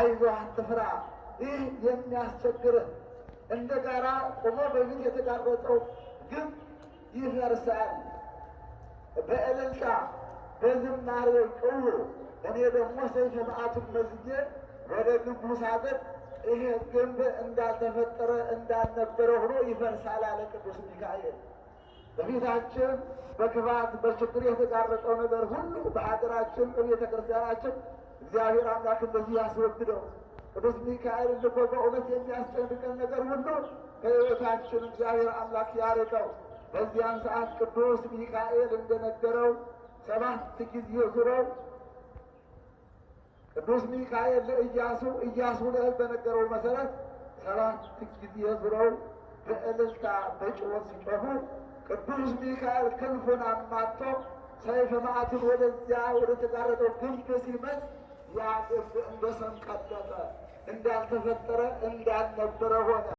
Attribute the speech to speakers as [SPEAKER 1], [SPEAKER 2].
[SPEAKER 1] አይዞህ አትፍራ፣ ይህ የሚያስቸግርህ እንደ ጋራ ቆሞ በፊት የተጋረጠው ግንብ ይፈርሳል። በእልልታ በዝማሬ ጩኹ፣ እኔ ደግሞ ሰይፈ መዓቱን መዝኜ ወደ ግንቡ ሳጥን ይሄ ግንብ እንዳልተፈጠረ እንዳልነበረ ሆኖ ይፈርሳል አለ ቅዱስ ሚካኤል። በፊታችን በክፋት በችግር የተጋረጠው ነገር ሁሉ በሀገራችን በቤተ ክርስቲያናችን እግዚአብሔር አምላክ እንደዚህ ያስወግደው። ቅዱስ ሚካኤል ልኮ በእውነት የሚያስጨንቀን ነገር ሁሉ ከሕይወታችን እግዚአብሔር አምላክ ያርቀው። በዚያን ሰዓት ቅዱስ ሚካኤል እንደነገረው 7 ጊዜ ዙረው ቅዱስ ሚካኤል ኢያሱ ለሕዝብ በነገረው መሰረት 7 ጊዜ ዙረው በእልልታ በጩኸት ሲጮኹ ቅዱስ ሚካኤል ክንፉን አማቶ ሰይፈ መዓቱን ወደዚያ ወደ ተጋረጠው ግንብ ሲመዝ ያ ግንብ እንደ ሰም ቀለጠ፣ እንዳልተፈጠረ እንዳልነበረ ሆነ።